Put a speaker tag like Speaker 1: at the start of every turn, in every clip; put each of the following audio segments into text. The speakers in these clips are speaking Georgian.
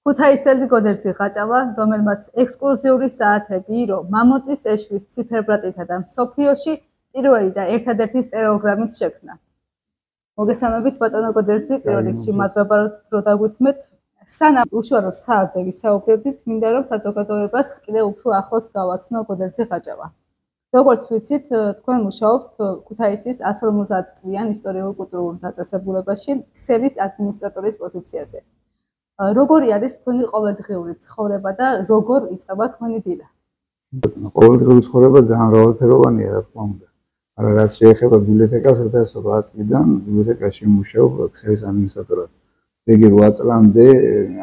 Speaker 1: ქუთაისელი გოდერძი გაჭავა, რომელმაც ექსკლუზიური საათები, რომ მამონტის ეშვის ციფერბლატითა და მსოფლიოში პირველი და ერთადერთი სტენოგრამით შექმნა. მოგესალმებით ბატონო გოდერძი, პირველ რიგში მადლობა რომ დაგვითმეთ. სანამ უშუალოდ საათზე ვისაუბრებდით, მინდა რომ საზოგადოებას კიდევ უფრო ახლოს გავაცნო გოდერძი გაჭავა. როგორც ვიცით, თქვენ მუშაობთ ქუთაისის 150 წლიან ისტორიულ-კულტურულ დაწესებულებაში ქსელის ადმინისტრატორის პოზიციაზე. როგორი არის თქვენი ყოველდღიური ცხოვრება და როგორ იწყება თქვენი დილა?
Speaker 2: ყოველდღიური ცხოვრება ძალიან მრავალფეროვანია, რა თქმა უნდა. მაგრამ რაც შეეხება ბიბლიოთეკას, 8 წლიდან ბიბლიოთეკაში მუშაობ ქსელის ადმინისტრატორად. იგი 8 წლამდე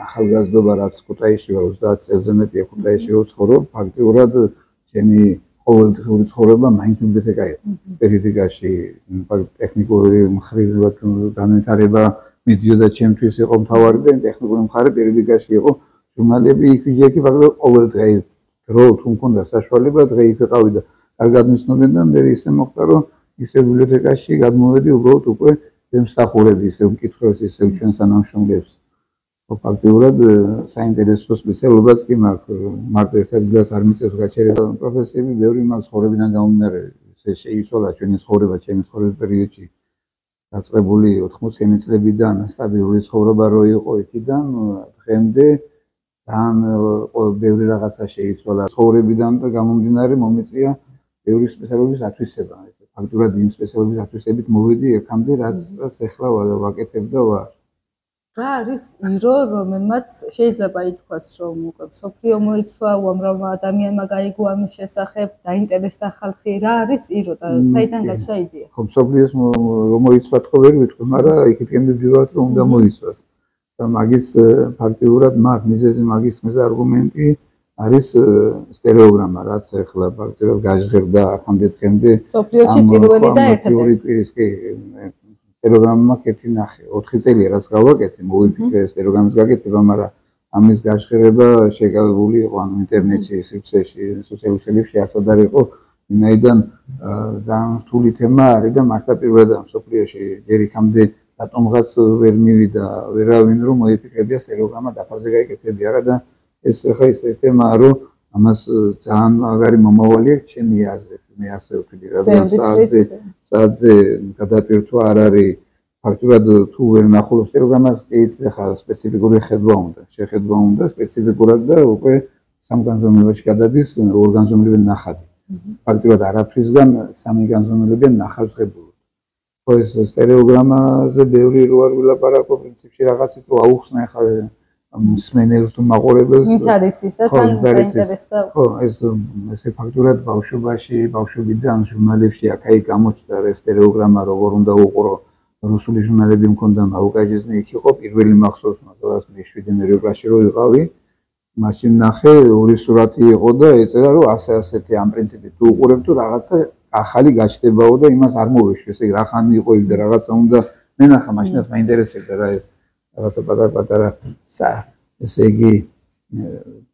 Speaker 2: ახალგაზრდობა, რაც ქუთაისში ვარ, 30 წელზე მეტია ქუთაისში ვცხოვრობ, ფაქტიურად ჩემი ყოველდღიური ცხოვრება მაინც ბიბლიოთეკა იყო. პერიოდიკაში ტექნიკური მხრივად განვითარება მიდიოდა ჩემთვის იყო მთავარი და ტექნიკური მხარე პერიოდიკაში იყო ჟურნალები იქ ვიჯექი ფაქტობრივად ყოველ დღე დრო თუ მქონდა საშუალება დღე იქ ვიყავი და კარგად მისნობენ და მე ისე მოხდა რომ ისე ბიბლიოთეკაში გადმოვედი უბრალოდ უკვე ემსახურები ისე მკითხველს ისე ჩვენს თანამშრომლებს ფაქტობრივად საინტერესო სპეციალობაც კი მაქვს მარტო ერთ ადგილას არ მიწევს გაჩერება პროფესიები ბევრი მაქვს ცხოვრებიდან გამომდინარე ესე შეიცვალა ჩვენი ცხოვრება ჩემი ცხოვრების პერიოდში დაწყებული 80-იანი წლებიდან სტაბილური ცხოვრება რო იყო იქიდან დღემდე ძალიან ბევრი რაღაცა შეიცვალა ცხოვრებიდან და გამომდინარე მომეწია ბევრი სპეციალობის ათვისება ესე ფაქტურად იმ სპეციალობის ათვისებით მოვედი აქამდე რაც ახლა ვაკეთებ და ვარ
Speaker 1: რა არის ირო რომელმაც შეიძლება ითქვას რომ უკვე მსოფლიო მოიცვა უამრავმა ადამიანმა გაიგო ამის შესახებ დაინტერესდა ხალხი რა არის ირო და საიდან გაჩნდა იდეა
Speaker 2: ხო მსოფლიოს რომ მოიცვა თქო ვერ ვიტყვი მაგრამ იქითკენ მივიდივართ რომ უნდა მოიცვას და მაგის ფაქტიურად მიზეზი მაგის არგუმენტი არის სტერეოგრამა რაც ახლა ფაქტიურად გაჟღერდა აქამდე დღემდე
Speaker 1: მსოფლიოში პირველი და ერთადერთი
Speaker 2: სტერეოგრამა კეთი ნახე 4 წელია რაც გავაკეთე მოვიფიქრე სტერეოგრამის გაკეთება მაგრამ ამის გაშღერება შეკავებული იყო ანუ ინტერნეტში სივრცეში სოციალურ ქსელებში ასად არ იყო ვინაიდან ძალიან რთული თემა არის და მართლა პირველადაა მსოფლიოში ჯერ იქამდე რატომღაც ვერ მივიდა ვერავინ რომ მოიფიქრებია სტერეოგრამა დაფაზე გაიკეთებია რა და ეს ხა ისე თემაა რომ ამას ძალიან მაგარი მომავალი აქვს ჩემი აზრით მე ასე ვფიქრობ რადგან საათზე გადაპირთვა არ არის ფაქტურად თუ ვერ ნახულობ სტერეოგრამას კი ხა სპეციფიკური ხედვა უნდა შეხედვა უნდა სპეციფიკურად და უკვე სამ განზომილებაში გადადის ორ განზომილება ნახატი ფაქტურად არაფრისგან სამი განზომილებია ნახავსღებულო ხო ეს სტერეოგრამაზე ბევრი რო არ ვილაპარაკო პრინციპში რაღაცით რო აუხსნა ხა მსმენელს თუ მაყურებელს
Speaker 1: ის არის ის და თან დაინტერესდა
Speaker 2: ხო ესე ფაქტურად ბავშვობიდან ჟურნალებში აქ-აქ გამოჩნდა სტერეოგრამა როგორ უნდა უყურო რუსული ჟურნალები მქონდა მაუკაჟიზნი იქ იყო პირველი მახსოვს მაგალითად მე 7 კლასში რო ვიყავი მაშინ ნახე ორი სურათი იყო და ეწერა რომ ასეთი ამ პრინციპით თუ უყურებ თუ რაღაცა ახალი გაჩნდებაო და იმას არ მოვეშვი ესე რა ხანი იყო იქ და რაღაცა უნდა მე ნახა მაშინაც მაინტერესებდა რა ეს რაღაცა პატარა ესე იგი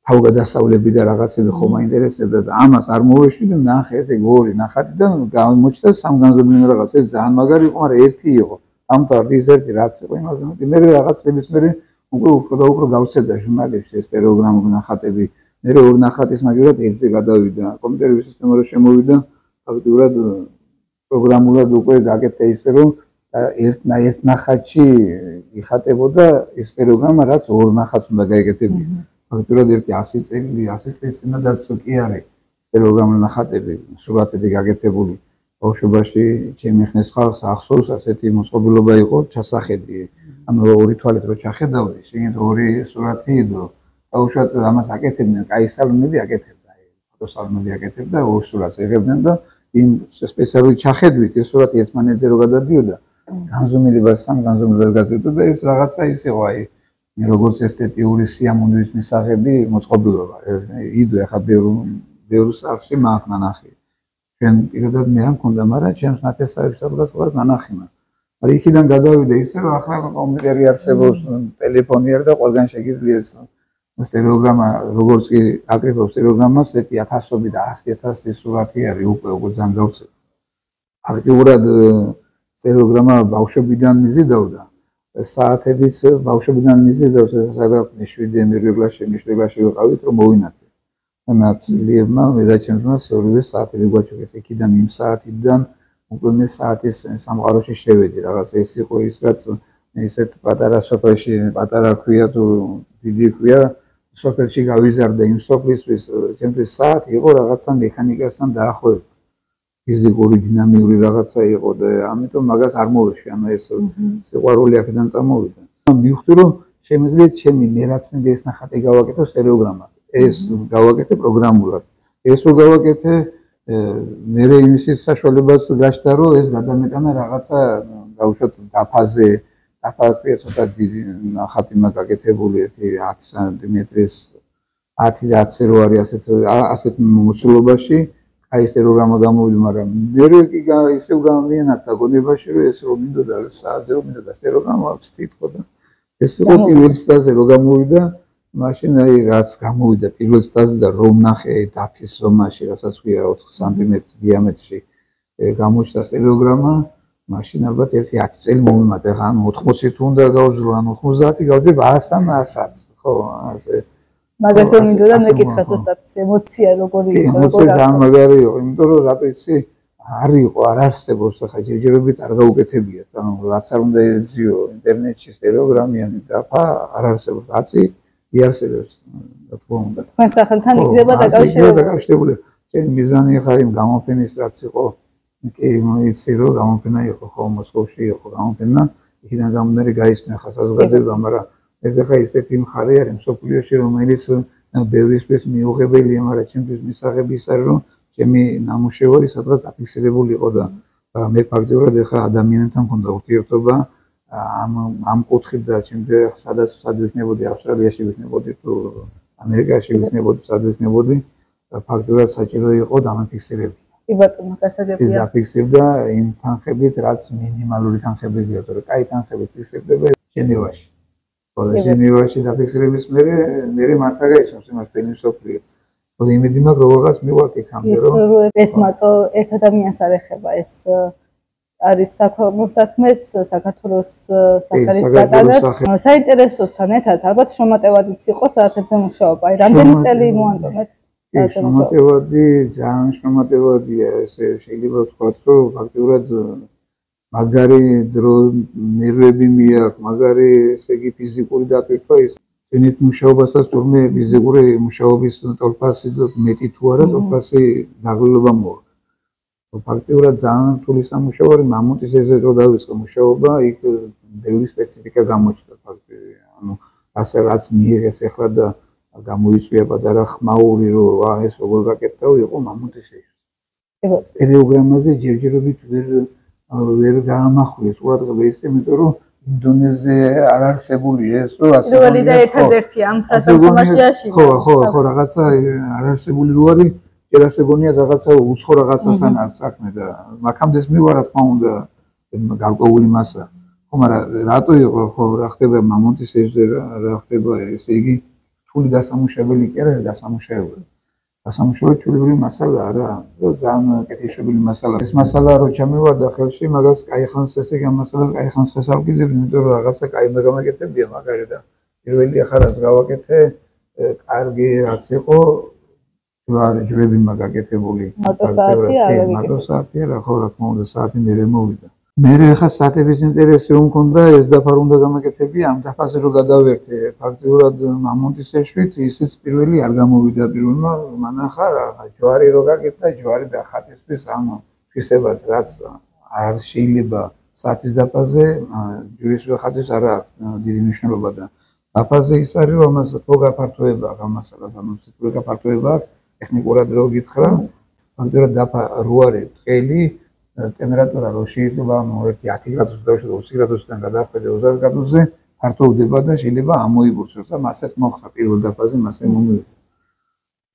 Speaker 2: თავგადასავლები და რაღაცები ხომ მაინტერესებდა და ამას არ მოვეშვი და ნახე ესე ორი ნახატი და გამოჩნდა სამ განზომილება რაღაც ეს ძალიან მაგარი იყო მაგრამ ერთი იყო ამთავრდი ის ერთი რაც იყო იმაზე მე რაღაც წლების მერე უფრო გავცედა ჟურნალებში ეს სტერეოგრამული ნახატები მე ორი ნახატის მაგალითად ერთზე გადავიდა კომპიუტერების სისტემა რო შემოვიდა ფაქტურად პროგრამულად უკვე გაკეთდა ისე რომ ერთ ნახატში იხატებოდა ეს სტერეოგრამა რაც ორ ნახატს უნდა გაეკეთებინა ფაქტურად ერთი 100 წლის წინადაც კი არის სტერეოგრამული ნახატები სურათები გაკეთებული ბავშვობაში ჩემი ხნის ხალხს ახსოვს ასეთი მოწყობილობა იყო ჩასახედი ანუ ორი თვალით რო ჩახედავდი შეგეთ ორი სურათი და ბავშვად ამას აკეთებდნენ კაი სალონები აკეთებდა ფოტოსალონები აკეთებდა ორ სურათს იღებდნენ და იმ სპეციალური ჩახედვით ეს სურათი ერთმანეთზე რო გადადიოდა განზომილებას სამ განზომილებას გაძლევდა და ეს რაღაცა ის იყო აი როგორც ესთეტიური სიამოვნების მისაღები მოწყობილობა იდვე ხა ბევრ სახში მაქვს ნანახი ჩვენ პირადად მე არ მქონდა მაგრამ ჩემს ნათესავებს სადღაც ნანახი მაქვს მაგრამ იქიდან გადავიდა ისე რომ ახლა კომპიუტერი არსებობს ტელეფონი არ და ყველგან შეგიძლია სტერეოგრამა როგორც კი აკრიფებს სტერეოგრამას 1000 და 100000 სურათი არის უკვე ძალიან გავრცელებული ფაქტიურად სტერეოგრამა ბავშვობიდან მიზიდავდა საათების ბავშვებიდან მიზიდავს სადღაც მე7 კლასში ვიყავით რომ მოვინათლე. ნათლიებმა მე და ჩემმა ორივე საათები გვაჩვენეს იქიდან იმ საათიდან უკვე მე საათის სამყაროში შევედი რაღაც ეს იყო ის რაც ისეთ პატარა სოფელში პატარა ქვია თუ დიდი ქვია სოფელში გავიზარდა იმ სოფლისთვის ჩემთვის საათი იყო რაღაცა მექანიკასთან დაახლოებული ფიზიკური დინამიური რაღაცა იყო და ამიტომ მაგას არ მოვეში ანუ ეს სიყვარული აქედან წამოვიდა მივხვდი რომ შემიძლია ჩემი მე რაც მინდა ეს ნახატი გავაკეთო სტერეოგრამად ეს გავაკეთე პროგრამულად ეს რო გავაკეთე მე იმისის საშუალებას გაჩნდა რომ ეს გადამეტანა რაღაცა გავუშვათ დაფაზე დაფაზე ცოტა დიდი ნახატი მაგ გაკეთებული 10 სანტიმეტრის 10 რო არის ასეთ მოსულობაში აი ეს პროგრამა გამოვიდა მაგრამ მე კი ისევ გამიანათლა გონებაში რომ ეს რომ მინდოდა საათზე რომ მინდოდა სტერეოგრამა ვთქვა და ეს რო პირველ სტაზე რო გამოვიდა მაშინ აი რაც გამოვიდა პირველ სტაზე და რომ ნახე დაფის ზომაში რასაც ქვია 4 სანტიმეტრის დიამეტრში გამოჩნდა სტერეოგრამა მაშინ ალბათ 10 წელი მომიმატე ხან 80 თუ უნდა გავძრო ან 90 გავდებ 100 ან 100 ხო ასე
Speaker 1: მაგას მინდოდა მეკითხა ზუსტად ემოცია როგორი იყო
Speaker 2: როგორ გამაგარი იყო იმიტომ რომ რატო იცი არ იყო არ არსებობს ახლა ჯერჯერობით არ გაუკეთებიათ ანუ რაც არ უნდა ეძიო ინტერნეტში სტერეოგრამიანი დაფა არ არსებობს რაცი იარსებებს რა თქმა უნდა
Speaker 1: თქვენ სახელთან იქნება
Speaker 2: დაკავშირებული ჩემი მიზანი ახლა იმ გამოფენის რაც იყო კი იცი რომ გამოფენა იყო ხო მოსკოვში იყო გამოფენა იქიდან გამომდინარე გაისმე ახლა საზოგადოება მაგრამ ეს ახლა ისეთი მხარე არის მსოფლიოში რომელიც ბევრისთვის მიუღებელია მაგრამ ჩემთვის მისაღები ის არის რომ ჩემი ნამუშევარი სადღაც აფიქსირებული იყო და მე ფაქტობრივად ახლა ადამიანებთან მქონდა ურთიერთობა ამ კუთხით და ჩემთვის სადაც ვიქნებოდი ავსტრალიაში ვიქნებოდი თუ ამერიკაში ვიქნებოდი სად ვიქნებოდი ფაქტობრივად საჭირო იყო დამაფიქსირება
Speaker 1: კი ბატონო გასაგებია
Speaker 2: ის დაფიქსირდა იმ თანხებით რაც მინიმალური თანხებია თუ კაი თანხებით ფიქსირდება ჟენევაში ჟენევაში დაფიქსირების მერე მართლა გაიცნობს იმას პენი მსოფლიო ხოლო იმედი მაქვს როგორღაც მივაქვს იქამდე
Speaker 1: რომ ეს მარტო ერთ ადამიანს არ ეხება ეს არის საქმეც საქართველოს სახლის გატანაც საინტერესოსთან ერთად ალბათ შრომატევადიც იყო საათებზე მუშაობა აი რამდენი წელი მოანტონეთ
Speaker 2: შრომატევადი ძალიან შრომატევადია ესე შეიძლება ვთქვათ რომ ფაქტობრივად მაგარი დრო ნერვები მიაქვს მაგარი ესე იგი ფიზიკური დატვირთვა ის თუნდაც მუშაობასაც თურმე ფიზიკური მუშაობის თორფასი მეტი თუ არა თორფასი დაგლილობა მოაქვს ფაქტობრივად ძალიან რთული სამუშაო არის მამონტის ეს რო დავიწყე მუშაობა იქ ბევრი სპეციფიკა გამოჩნდა ფაქტობრივად ანუ ასე რაც მიიღეს ახლა და გამოიწვია პატარა ხმაური რომ ეს როგორ გაკეთდა იყო მამონტის ეს სტერეოგრამაზე ჯერჯერობით ვერ გაამახვილეს ყურადღება ისე იმიტომ რომ ინდონეზია არ არსებული ეს რომ ასე
Speaker 1: პირველი და ერთადერთი ამ ფრაზამხმარში
Speaker 2: ხო რაღაცა არ არსებული რო არის ჯერ ასე გონია რაღაცა უცხო რაღაცასთან არ საქმე და მაგამდე მივა რა თქმა უნდა გარკვეული მასა ხო მაგრამ რატო იყო ხო რა ხდება მამონტის ეს რა ხდება ესე იგი თული დასამუშავებელი კი არა დასამუშავებელი დასამუშავებელი ჩვეულებრივი მასალა არა ძალიან კეთილშობილი მასალა ეს მასალა რო ჩამივარდა ხელში მაგას კაი ხანს ესე იგი ამ მასალას კაი ხანს ხესავგიძები იმიტომ რომ რაღაცა კაი გამაკეთებია მაგარი და პირველი ახლა რაც გავაკეთე კარგი რაც იყო ჯვრები მაგაკეთებული მარტო საათი არა ხო რა თქმა უნდა საათი მერე მოვიდა მე ახლა საათების ინტერესი რომ მქონდა ეს დაფა უნდა გამაკეთებია ამ დაფაზე რო გადავერთე ფაქტობრივად მამონტის ეშვით ისიც პირველი არ გამოვიდა პირველმა მანახა ჯვარი რო გაკეთდა ჯვარი და ხატისთვის ამ ფისებას რაც არ შეიძლება საათის დაფაზე ჯვრის ხატის არ აქვს დიდი მნიშვნელობა და დაფაზე ის არის რომ ამას თო გაფართოება აქვს ამასალას ანუ თო გაფართოება აქვს ტექნიკურად რო გითხრა ფაქტობრივად დაფა რო არის ტყელი ტემპერატურა რო შეიძლება 1-10 გრადუსი და 20 გრადუსიდან გადაახვიდე 30 გრადუსზე ფართოვდება და შეიძლება ამოიბურცოს და მასეთ მოხდა პირველ დაფაზე მასე მომივიდა.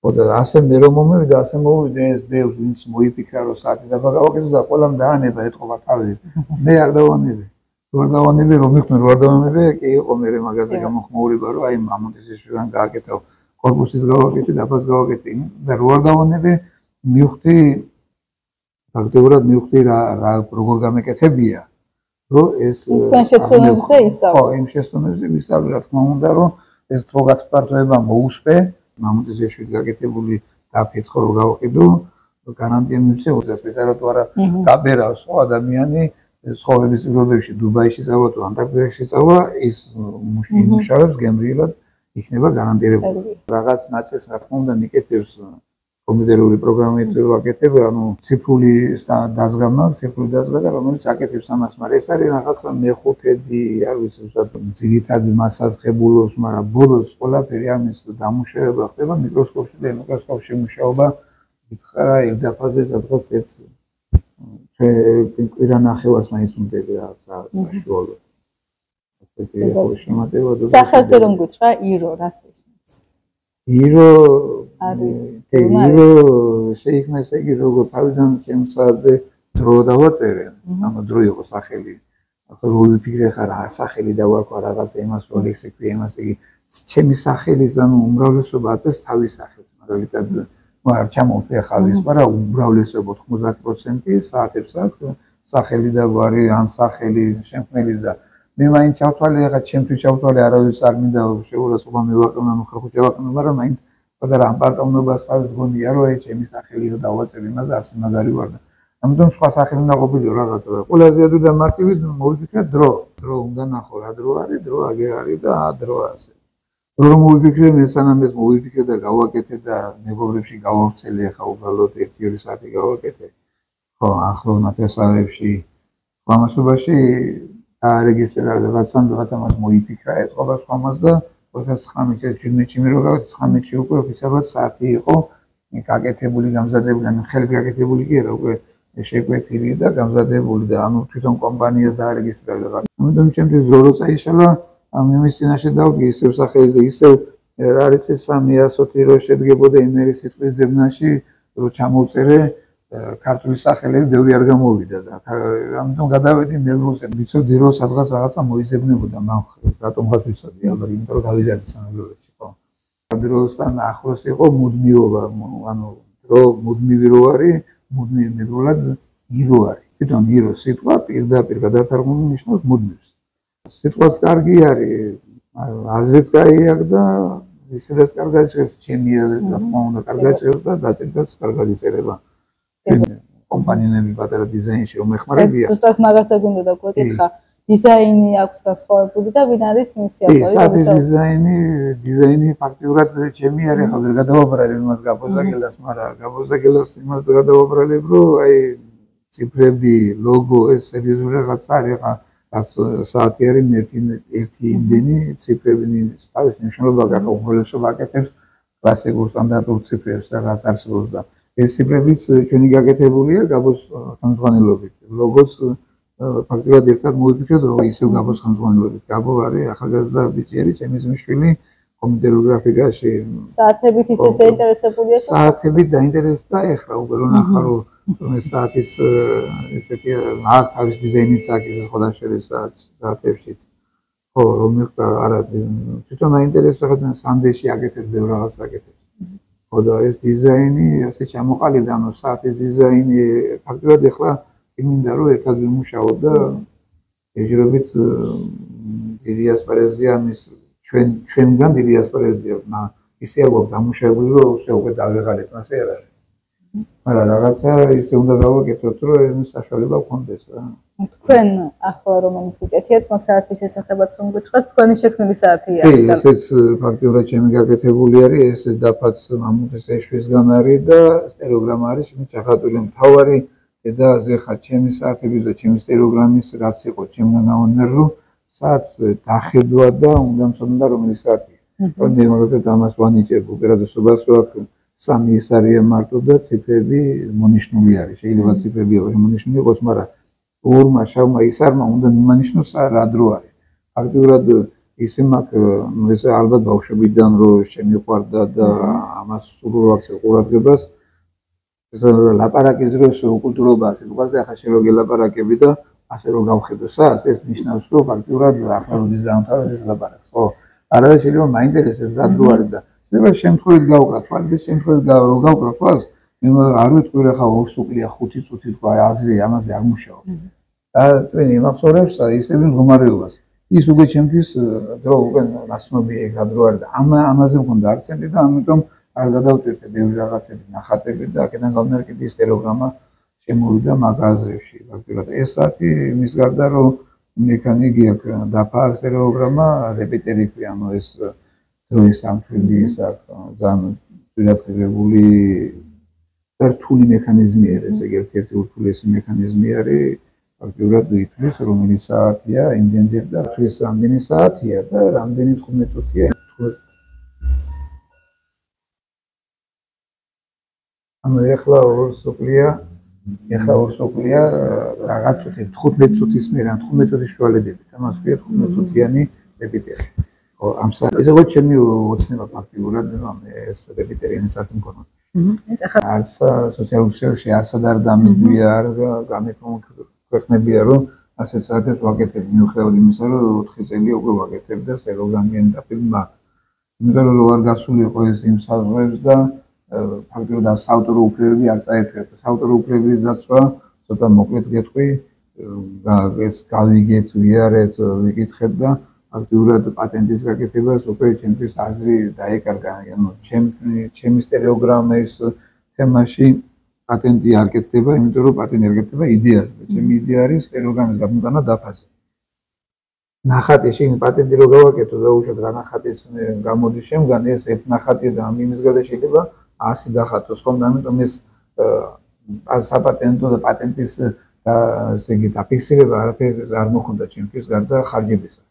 Speaker 2: ხოდა ასე მე რომ მომივიდა ასე მოვიდა ეს ბევრს ვინც მოიფიქრა რომ საათის დაფა გავაკეთო და ყველამ დაანება ეთყობა თავი. მე არ დავანებე. რომ მიხნე რომ არ დავანებე კი იყო მე მაგაზე გამოხმოურება რომ აი მამონტის ისიდან გააკეთა კორპუსის გავაკეთე დაფას გავაკეთე და რო არ დავანებე მივხვდი ფაქტობრივად მივხვდი რა როგორ გამეკეთებია რომ ეს
Speaker 1: თქვენ შეცდომებზე ისწავლეთ.
Speaker 2: ხო, იმ შეცდომებზე ვისწავლე, რა თქმა უნდა, რომ ეს თოგათ პარტოება მოუსწრე, მამონტის ეშვით გაკეთებული დაფეთხო რომ გავყიდო, გარანტია მივცე 20 წელიწადს თუ არა გაბერავს ხო ადამიანი ცხოვრების პირობებში დუბაიში წავა თუ ანტარქტიდაში წავა ის მუშაობს გემრიელად იქნება გარანტირებული. რაღაც ნაწილს რა თქმა უნდა მიკეთებს კომპიუტერული პროგრამით ვაკეთებ, ანუ ციფრული დაზგა მაქვს, ციფრული დაზგა და რომელიც აკეთებს ამას, მაგრამ ეს არის რაღაცა მეხუთედი, არ ვიცი, ზუსტად ძირითადი მასას ღებულობს, მაგრამ ბოლოს ყველაფერი ამის დამუშავება ხდება მიკროსკოპში და მიკროსკოპში მუშაობა ითხრა ელდაფაზე სადღაც ერთ კვირა ნახევარს მაინც უნდები რაღაცა საშუალო. ასეთი ხო შემატება და
Speaker 1: სახელზე რომ გითხრა ირო რას ისმის?
Speaker 2: ირო შეიქმნა ესე იგი როგორ თავიდან ჩემს საათზე დრო დავაწერე, ანუ დრო იყო სახელი. ახლა რო ვიფიქრე ხარ სახელი დავარქვა რაღაცა იმას რო ლექსი ქვია იმას იგი ჩემი სახელის ანუ უმრავლესობა აწეს თავის სახელს, მაგალითად არ ჩამოვთე ხავის, მაგრამ უმრავლესობა 90% საათებს აქვს სახელი და გვარი ან სახელი შემქმნელის და მე მაინც ჩავთვალე ახლა ჩემთვის ჩავთვალე არავის არ მინდა შეურაცხყოფა მივაყენო ანუ ხალხო შევაყენო, მაგრამ მაინც პატარა ამ პარტაუნობას გონია რომ აი ჩემი სახელი რომ დავაწერ იმას და ასე მაგარი ვარ და ამიტომ სხვა სახელი უნდა ყოფილიყო რაღაცა და ყველაზე ადვილი და მარტივი მოვიფიქრე დრო უნდა ნახო რა დრო არის დრო აგერ არის და დრო ასე რომ მოვიფიქრე მე სანამ ეს მოვიფიქრე და გავაკეთე და მეგობრებში გავავრცელე ახლა უბრალოდ 1-2 საათი გავაკეთე ხო ახლო ნათესავებში ამასობაში დაარეგისტრირა რაღაცა მას მოიფიქრა ეთყობა სხვამას და 2019-ში მე რო გავაკეთე 19-ში უკვე ოფიციალურად საათი იყო გაკეთებული გამზადებული ანუ ხელით გაკეთებული კი არა უკვე შეკვეთილი და გამზადებული და ანუ თვითონ კომპანიას დაარეგისტრირა რაღაც ამიტომ ჩემთვის ზორო წაიშალა ამ იმის წინაშე დავდგე ისევ სახელზე ისევ რა არის ეს 310 რო შედგებოდა იმერი სიტყვის ზებნაში რო ჩამოვწერე ქართული სახელები ბევრი არ გამოვიდა და ამიტომ გადავედი მეგრულზე ვიცოდი რომ სადღაც რაღაცა მოიზებნებოდა მან რატომღაც ვიცოდი ალბათ იმიტომ რომ გავიზარდი სამეგრელოში ხო დროსთან ახლოს იყო მუდმივობა ანუ დრო მუდმივი რო არის მუდმივი მეგრულად ირო არის თვითონ ირო სიტყვა პირდაპირ გადათარგმნილი ნიშნავს მუდმივს სიტყვაც კარგი არის აზრიც კაი აქვს და ისედაც კარგად წერს ჩემი აზრით რა თქმა უნდა კარგად წერს და დაწერილაც კარგად იწერება კომპანიები პატარა დიზაინში რომ ეხმარებიან
Speaker 1: ზუსტად მაგასაც გინდოდა გვეკითხა დიზაინი აქვს განსხვავებული და ვინ არის მისი ავტორი
Speaker 2: დიზაინი ფაქტიურად ჩემი არის ხა ვერ გადავაბრალებ იმას გაბოზაგელას მაგრამ გაბოზაგელას იმას გადავაბრალებ რომ აი ციფრები ლოგო ეს სერიოზული რაღაცა არის ხა საათი არის ერთი იმდენი ციფრები თავის მნიშვნელობა გახა უმრავლესობა აკეთებს კლასიკურ სტანდარტულ ციფრებს რაც არსებობს და ეს ციფრებიც ჩვენი გაკეთებულია გაბოს ხელმძღვანელობით ლოგოს ფაქტობრივად ერთად მოვიფიქრეთ რომ ისევ გაბოს ხელმძღვანელობით გაბო არის ახალგაზრდა ბიჭი ჩემი ძმისშვილი კომპიუტერულ გრაფიკაში
Speaker 1: საათებით ისე საინტერესებულია
Speaker 2: საათებით დაინტერესდა ეხლა უკვე რომ ნახა რომ ეს საათის ესეთი აქ თავის დიზაინიც აქვს ეს ხოდაშერის საათებშიც ხო რომ არა თვითონ აინტერესებდა სამდეში აკეთებს ბევრ რაღაცას აკეთებს ხო და ეს დიზაინი ასე ჩამოყალიბდა ანუ საათის დიზაინი ფაქტობრივად ეხლა მინდა რომ ერთად ვიმუშაოთ და ეჯერობით დიდი ასპარეზია მის ჩვენგან დიდი ასპარეზია ისე არ გვაქვს დამუშავებული რომ უკვე დავეღალეთ მასე არ არის მაგრამ რაღაცა ისე უნდა გავაკეთოთ რომ ეს საშუალება გქონდეს რა
Speaker 1: თქვენ ახლა რომელიც ვიკეთიათ მაგ საათის შესახებაც რომ გითხრათ თქვენი შექმნილი საათია
Speaker 2: ესეც ფაქტიურად ჩემი გაკეთებული არის ეს დაფაც მამონტის ეშვისგან არის და სტერეოგრამა არის შემი ჩახატული მთავარი და აზრი ხა ჩემი საათების და ჩემი სტერეოგრამის რაც იყო ჩემგან ავანერ რომ საათს დახედვა და უნდა მწონდა რომელი საათია რომ მე მაგალითად ამას ვანიჭებ უპირატესობას რომ აქ სამი ის არის მარტო და ციფრები მონიშნული არის შეიძლება ციფრები მონიშნული იყოს მაგრამ ორმა შავმა ისარმა უნდა მიმანიშნოს რა დრო არის ფაქტიურად ისე მაქვს ეს ალბათ ბავშვობიდან რომ შემიყვარდა და ამას სულ ვაქცევ ყურადღებას ეს ლაპარაკის დროს კულტურობა ასე უყურზე ახლა შენ რო გელაპარაკები და ასე რომ გავხედო საათს ეს ნიშნავს რომ ფაქტიურად ახლა რო დიზაინერს ეს ლაპარაკს ხო არა შეიძლება მაინტერესებს რა დრო არის და შეიძლება შემთხვევით გავუკრა თვალს შემთხვევით რო გავუკრა თვალს მე არ ვიტყვი რა ხა 2 წუთია 5 წუთი თქვა აზრი ამაზე არ მუშაობ და თქვენ იმახსოვრებს ისევ მდგომარეობას. ის უკვე ჩემთვის დრო უკვე ნაცნობია ეგ რა დრო არის და ამაზე მქონდა აქცენტი და ამიტომ არ გადავტვირთე ბევრი რაღაცები, ნახატები და აქედან გამომდინარე კიდე ის სტენოგრამა შემოვიდა მაგ აზრებში. ფაქტობრივად ეს საათი მის გარდა რომ მექანიკი აქ დაფა სტენოგრამა, რეპეტერი ქვია, ანუ ეს დროის სამშვიდი ის აქ ძალიან ძირადღირებული რთული მექანიზმი არის, ეს ერთ-ერთი ურთულესი მექანიზმი არის. ფაქტობრივად ითვლის რომელი საათია, იმდენჯერ და თვის რამდენი საათია და რამდენი 15 წუთია. ანუ ეხლა ორ სოკლია რაღაც 15 წუთის მერე, 15 წუთის შუალედებით, ამას ვიეთ 15 წუთიანი რეპეტერი. ამ საათი ეს იყო ჩემი ოცნება ფაქტობრივად, ეს რეპეტერი საათი მქონდა. არც სოციალურ ქსელში არცად არ დამიდვია, არ გამექვეყნებია, რომ ასეთ საათებს ვაკეთებ, მიუხედავად იმისა, რომ 4 წელი უკვე ვაკეთებ და სტენოგრამიანი დაფილმ მაქვს. იმიტომ რომ არ გასული იყო ეს იმ საზღვრებს და ფაქტობრივად საავტორო უფლებები არ წაერთვიათ. საავტორო უფლებების დაცვა ცოტა მოკლედ გეტყვი, ეს გავიგეთ, ვიარეთ, ვიკითხეთ და ფაქტობრივად პატენტის გაკეთებას უკვე ჩემთვის აზრი დაეკარგა. ანუ ჩემი სტენოგრამის თემაში პატენტი არ კეთდება, იმიტომ რომ პატენტი არ კეთდება იდეაზე და ჩემი იდეა არის სტენოგრამის გამოტანა დაფაზე. ნახატი შენ პატენტი რო გავაკეთო და უშუალოდ რა ნახატის გამოდის შემდგან ეს ერთ ნახატია და ამის გარდა შეიძლება 100 დახატოს ხომ და ამიტომ ეს საპატენტო და პატენტის ესე იგი დაფიქსირება არაფერს არ მოხდა ჩემთვის გარდა ხარჯებისა.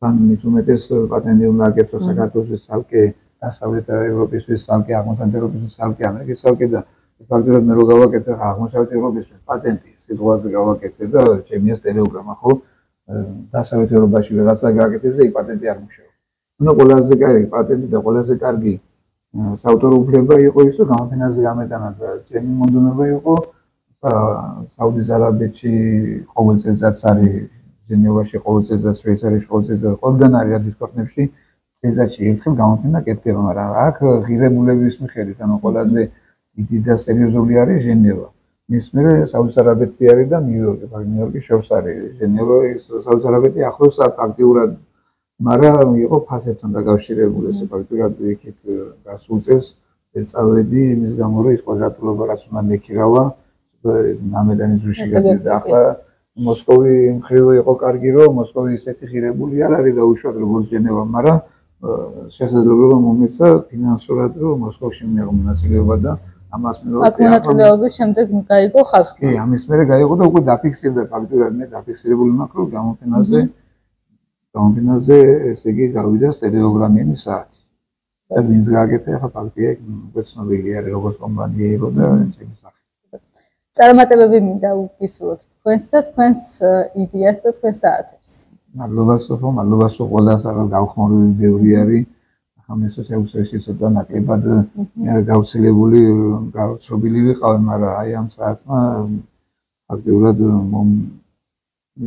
Speaker 2: თან მით უმეტეს პატენტი უნდა აკეთო საქართველოს ცალკე, დასავლეთ ევროპისთვის ცალკე, აღმოსავლეთ ევროპისთვის ცალკე, ამერიკის ცალკე და ფაქტობრივად მე რო გავაკეთე აღმოსავლეთ ევროპისთვის პატენტი სიტყვაზე გავაკეთე და ჩემია სტენოგრამა ხო დასავლეთ ევროპაში რაღაცა გააკეთებს და იქ პატენტი არ მუშაობს. ანუ ყველაზე კარგი პატენტი და ყველაზე კარგი საავტორო უფლება იყო ის, რომ გამოფენაზე გამეტანა და ჩემი მონდომება იყო საუდის არაბეთში ყოველ წელიწადს არის ჟენევაში ყოველ წელიწადს, შვეიცარიაში ყოველ წელიწადს, ყველგან არის რა დისკოფნებში წელიწადში ერთხელ გამოფენა კეთდება, მაგრამ აქ ღირებულების მიხედვით, ანუ ყველაზე დიდი და სერიოზული არის ჟენევა. მის მერე საუდის არაბეთი არის და ნიუ-იორკი, ნიუ-იორკი შორს არის ჟენევა, საუდის არაბეთი ახლოს ფაქტიურად, მაგრამ იყო ფასებთან დაკავშირებული, ესე ფაქტიურად იქით გასულ წელს წავედი იმის გამო, რომ ის კვადრატულობა რაც უნდა მეკირავა, ნამედანის ძვირში გადავიდა. ახლა მოსკოვი მხრივ იყო კარგი, რომ მოსკოვი ისეთი ღირებული არ არის და უშუალოდ როგორც ჟენევა, მაგრამ შესაძლებლობა მომეცა ფინანსურად, რომ მოსკოვში მიიღო მონაწილეობა და ამას მე
Speaker 1: აქ მონაწილეობის შემდეგ გაიგო ხალხი.
Speaker 2: კი, ამის მერე გაიგო და უკვე დაფიქსირდა ფაქტობრივად მე დაფიქსირებული მაქვს, რომ გამოფენაზე ესე იგი გავიდა სტენოგრამიანი საათი. და ვინც გააკეთა, ახლა ფაქტია, უკვე ცნობილი არის როგორც კომპანია იყო და ჩემი სახე.
Speaker 1: წარმატებები მინდა ვგისურვოთ თქვენს და თქვენს იდეას და თქვენს საათებს.
Speaker 2: მადლობა სოფო, მადლობა სულ ყველას, რაღაც გავხმარებული ბევრი არის. ახლა მე სოციალურ ქსელში ცოტა ნაკლებად გავრცელებული, გავრცობილი ვიყავი, მაგრამ აი ამ საათმა ფაქტობრივად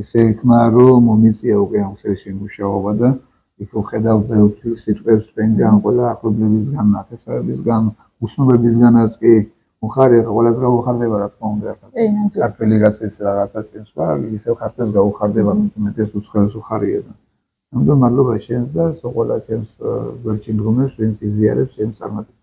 Speaker 2: ისე იქნა, რომ მომიწია უკვე ამ ქსელში მუშაობა და იქ ვხედავ ბევრ სიტყვებს თქვენგან, ყველა ახლობლებისგან, ნათესავებისგან, უცნობებისგანაც კი მხარი ყველას გაუხარდება რა თქმა უნდა. ქართველი გაცის რაღაცა წინსვლა, ისევ ქართველს გაუხარდება, მეტეს უცხოელს უხარია და ამიტომ მადლობა შენს და ყველა ჩემს გვერდში მდგომებს, ვინც იზიარებს ჩემს წარმატებას.